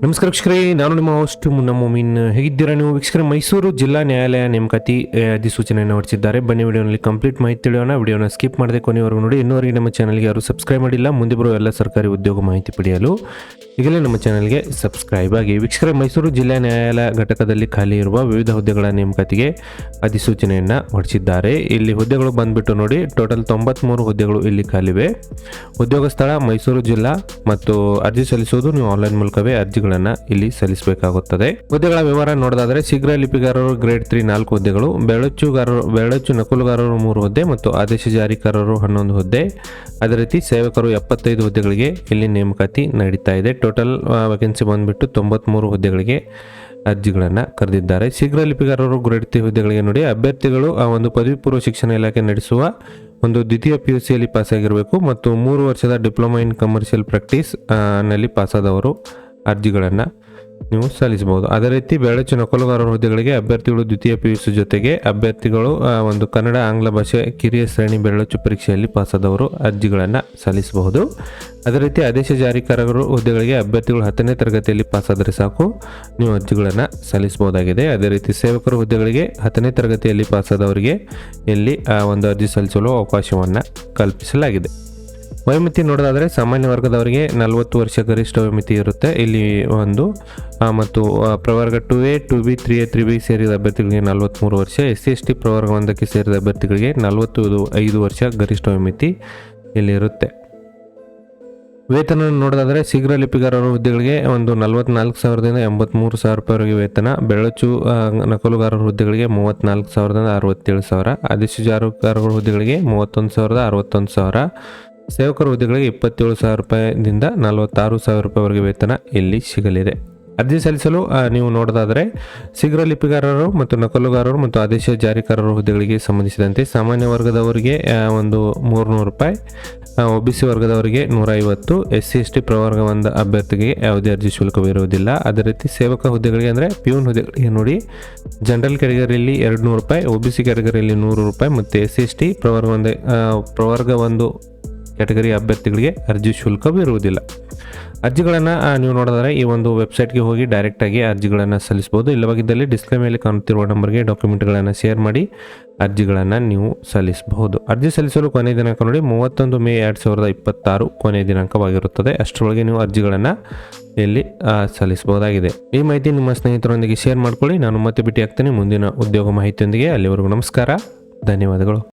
ನಮಸ್ಕಾರ ವೀಕ್ಷಕರೇ, ನಾನು ನಿಮ್ಮ ಹೋಸ್ಟ್ ಮುನ್ನ ಮೊಮಿನ್. ಹೇಗಿದ್ದೀರಾ ನೀವು ವೀಕ್ಷಕರೇ? ಮೈಸೂರು ಜಿಲ್ಲಾ ನ್ಯಾಯಾಲಯ ನೇಮಕಾತಿ ಅಧಿಸೂಚನೆಯನ್ನು ಹೊರಡಿಸಿದ್ದಾರೆ. ಬನ್ನಿ ವಿಡಿಯೋನಲ್ಲಿ ಕಂಪ್ಲೀಟ್ ಮಾಹಿತಿ ತಿಳಿಯೋಣ. ವಿಡಿಯೋನ ಸ್ಕಿಪ್ ಮಾಡದೆ ಕೊನೆವರೆಗೂ ನೋಡಿ. ಇನ್ನೂವರೆಗೆ ನಮ್ಮ ಚಾನಲ್ಗೆ ಯಾರು ಸಬ್ಸ್ಕ್ರೈಬ್ ಮಾಡಿಲ್ಲ, ಮುಂದೆ ಬರುವ ಎಲ್ಲ ಸರ್ಕಾರಿ ಉದ್ಯೋಗ ಮಾಹಿತಿ ಪಡೆಯಲು ಈಗಲೇ ನಮ್ಮ ಚಾನಲ್ಗೆ ಸಬ್ಸ್ಕ್ರೈಬ್ ಆಗಿ. ವೀಕ್ಷಕರೇ, ಮೈಸೂರು ಜಿಲ್ಲಾ ನ್ಯಾಯಾಲಯ ಘಟಕದಲ್ಲಿ ಖಾಲಿ ಇರುವ ವಿವಿಧ ಹುದ್ದೆಗಳ ನೇಮಕಾತಿಗೆ ಅಧಿಸೂಚನೆಯನ್ನು ಹೊರಡಿಸಿದ್ದಾರೆ. ಇಲ್ಲಿ ಹುದ್ದೆಗಳು ಬಂದ್ಬಿಟ್ಟು ನೋಡಿ, ಟೋಟಲ್ 93 ಹುದ್ದೆಗಳು ಇಲ್ಲಿ ಖಾಲಿವೆ. ಉದ್ಯೋಗ ಸ್ಥಳ ಮೈಸೂರು ಜಿಲ್ಲಾ ಮತ್ತು ಅರ್ಜಿ ಸಲ್ಲಿಸುವುದು ನೀವು ಆನ್ಲೈನ್ ಮೂಲಕವೇ ಅರ್ಜಿಗಳನ್ನು ಇಲ್ಲಿ ಹುದ್ದೆಗಳ ವಿವರ ನೋಡೋದಾದ್ರೆ, ಶೀಘ್ರ ಲಿಪಿಗಾರರು ಗ್ರೇಡ್ 3 4 ಹುದ್ದೆಗಳು, ಬೆರಳಚ್ಚು ನಕಲುಗಾರರು 3 ಹುದ್ದೆ ಮತ್ತು ಆದೇಶ ಜಾರಿಕಾರರು 11 ಹುದ್ದೆ. ಅದೇ ರೀತಿ ಸೇವಕರು 75 ಹುದ್ದೆಗಳಿಗೆ ಇಲ್ಲಿ ನೇಮಕಾತಿ ನಡೀತಾ ಇದೆ. ಟೋಟಲ್ ವೇಕೆನ್ಸಿ ಬಂದ್ಬಿಟ್ಟು 93 ಹುದ್ದೆಗಳಿಗೆ ಅರ್ಜಿಗಳನ್ನು ಕರೆದಿದ್ದಾರೆ. ಶೀಘ್ರ ಲಿಪಿಗಾರರು ಗ್ರೇಡ್ 3 ಹುದ್ದೆಗಳಿಗೆ ನೋಡಿ, ಅಭ್ಯರ್ಥಿಗಳು ಒಂದು ಪದವಿ ಪೂರ್ವ ಶಿಕ್ಷಣ ಇಲಾಖೆ ನಡೆಸುವ ಒಂದು ದ್ವಿತೀಯ PUCಯಲ್ಲಿ ಪಾಸ್ ಆಗಿರಬೇಕು ಮತ್ತು 3 ವರ್ಷದ ಡಿಪ್ಲೊಮಾ ಇನ್ ಕಮರ್ಷಿಯಲ್ ಪ್ರಾಕ್ಟೀಸ್ ನಲ್ಲಿ ಪಾಸಾದವರು ಅರ್ಜಿಗಳನ್ನು ನೀವು ಸಲ್ಲಿಸಬಹುದು. ಅದೇ ರೀತಿ ಬೆರಳಚ್ಚು ನಕಲುಗಾರರ ಹುದ್ದೆಗಳಿಗೆ ಅಭ್ಯರ್ಥಿಗಳು ದ್ವಿತೀಯ PUC ಜೊತೆಗೆ ಅಭ್ಯರ್ಥಿಗಳು ಒಂದು ಕನ್ನಡ ಆಂಗ್ಲ ಭಾಷೆ ಕಿರಿಯ ಶ್ರೇಣಿ ಬೆರಳಚ್ಚು ಪರೀಕ್ಷೆಯಲ್ಲಿ ಪಾಸಾದವರು ಅರ್ಜಿಗಳನ್ನು ಸಲ್ಲಿಸಬಹುದು. ಅದೇ ರೀತಿ ಆದೇಶ ಜಾರಿಕಾರರು ಹುದ್ದೆಗಳಿಗೆ ಅಭ್ಯರ್ಥಿಗಳು 10ನೇ ತರಗತಿಯಲ್ಲಿ ಪಾಸಾದರೆ ಸಾಕು, ನೀವು ಅರ್ಜಿಗಳನ್ನು ಸಲ್ಲಿಸಬಹುದಾಗಿದೆ. ಅದೇ ರೀತಿ ಸೇವಕರು ಹುದ್ದೆಗಳಿಗೆ 10ನೇ ತರಗತಿಯಲ್ಲಿ ಪಾಸಾದವರಿಗೆ ಇಲ್ಲಿ ಒಂದು ಅರ್ಜಿ ಸಲ್ಲಿಸಲು ಅವಕಾಶವನ್ನು ಕಲ್ಪಿಸಲಾಗಿದೆ. ವಯೋಮಿತಿ ನೋಡೋದಾದರೆ, ಸಾಮಾನ್ಯ ವರ್ಗದವರಿಗೆ 40 ವರ್ಷ ಗರಿಷ್ಠ ವಯೋಮಿತಿ ಇರುತ್ತೆ ಇಲ್ಲಿ ಒಂದು, ಮತ್ತು ಪ್ರವರ್ಗ 2A 2B 3A 3B ಸೇರಿದ ಅಭ್ಯರ್ಥಿಗಳಿಗೆ 43 ವರ್ಷ, SC/ST ಪ್ರವರ್ಗ 1ಕ್ಕೆ ಸೇರಿದ ಅಭ್ಯರ್ಥಿಗಳಿಗೆ 45 ವರ್ಷ ಗರಿಷ್ಠ ವಯೋಮಿತಿ ಇಲ್ಲಿ ಇರುತ್ತೆ. ವೇತನ ನೋಡೋದಾದರೆ, ಶೀಘ್ರ ಲಿಪಿಗಾರರ ಹುದ್ದೆಗಳಿಗೆ ಒಂದು 44,000ದಿಂದ 83,000 ರೂಪಾಯಿವರೆಗೆ ವೇತನ, ಬೆರಳಚ್ಚು ನಕಲುಗಾರರ ಹುದ್ದೆಗಳಿಗೆ 34,000ದಿಂದ 67,000, ಆದೇಶ ಜಾರಿಕಾರರ ಹುದ್ದೆಗಳಿಗೆ 31,000 61,000, ಸೇವಕರ ಹುದ್ದೆಗಳಿಗೆ 27,000 ರೂಪಾಯಿದಿಂದ 46,000 ರೂಪಾಯಿವರೆಗೆ ವೇತನ ಇಲ್ಲಿ ಸಿಗಲಿದೆ. ಅರ್ಜಿ ಸಲ್ಲಿಸಲು ನೀವು ನೋಡೋದಾದರೆ, ಶೀಘ್ರ ಲಿಪಿಗಾರರು ಮತ್ತು ನಕಲುಗಾರರು ಮತ್ತು ಆದೇಶ ಜಾರಿಕಾರರ ಹುದ್ದೆಗಳಿಗೆ ಸಂಬಂಧಿಸಿದಂತೆ ಸಾಮಾನ್ಯ ವರ್ಗದವರಿಗೆ ಒಂದು 300 ರೂಪಾಯಿ, OBC ವರ್ಗದವರಿಗೆ 150, SC/ST ಪ್ರವರ್ಗ 1 ಅಭ್ಯರ್ಥಿಗೆ ಯಾವುದೇ ಅರ್ಜಿ ಶುಲ್ಕವಿರುವುದಿಲ್ಲ. ಅದೇ ರೀತಿ ಸೇವಕ ಹುದ್ದೆಗಳಿಗೆ ಅಂದರೆ ಪ್ಯೂನ್ ಹುದ್ದೆಗಳಿಗೆ ನೋಡಿ, ಜನರಲ್ ಕ್ಯಾಟಗರಿಯಲ್ಲಿ 200 ರೂಪಾಯಿ, OBC ಕ್ಯಾಟಗರಿಯಲ್ಲಿ 100 ರೂಪಾಯಿ ಮತ್ತು SC/ST ಪ್ರವರ್ಗ 1 ಕ್ಯಾಟಗರಿ ಅಭ್ಯರ್ಥಿಗಳಿಗೆ ಅರ್ಜಿ ಶುಲ್ಕವಿರುವುದಿಲ್ಲ. ಅರ್ಜಿಗಳನ್ನು ನೀವು ನೋಡಿದರೆ ಈ ಒಂದು ವೆಬ್ಸೈಟ್ಗೆ ಹೋಗಿ ಡೈರೆಕ್ಟಾಗಿ ಅರ್ಜಿಗಳನ್ನು ಸಲ್ಲಿಸಬಹುದು. ಇಲ್ಲವಾಗಿದ್ದಲ್ಲಿ ಡಿಸ್ಪ್ಲೇ ಮೇಲೆ ಕಾಣುತ್ತಿರುವ ನಂಬರ್ಗೆ ಡಾಕ್ಯುಮೆಂಟ್ಗಳನ್ನು ಶೇರ್ ಮಾಡಿ ಅರ್ಜಿಗಳನ್ನು ನೀವು ಸಲ್ಲಿಸಬಹುದು. ಅರ್ಜಿ ಸಲ್ಲಿಸಲು ಕೊನೆಯ ದಿನಾಂಕ ನೋಡಿ 31 ಮೇ 2026 ಕೊನೆಯ ದಿನಾಂಕವಾಗಿರುತ್ತದೆ. ಅಷ್ಟರೊಳಗೆ ನೀವು ಅರ್ಜಿಗಳನ್ನು ಇಲ್ಲಿ ಸಲ್ಲಿಸಬಹುದಾಗಿದೆ. ಈ ಮಾಹಿತಿ ನಿಮ್ಮ ಸ್ನೇಹಿತರೊಂದಿಗೆ ಶೇರ್ ಮಾಡ್ಕೊಳ್ಳಿ. ನಾನು ಮತ್ತೆ ಭೇಟಿ ಆಗ್ತೇನೆ ಮುಂದಿನ ಉದ್ಯೋಗ ಮಾಹಿತಿಯೊಂದಿಗೆ. ಅಲ್ಲಿವರೆಗೂ ನಮಸ್ಕಾರ, ಧನ್ಯವಾದಗಳು.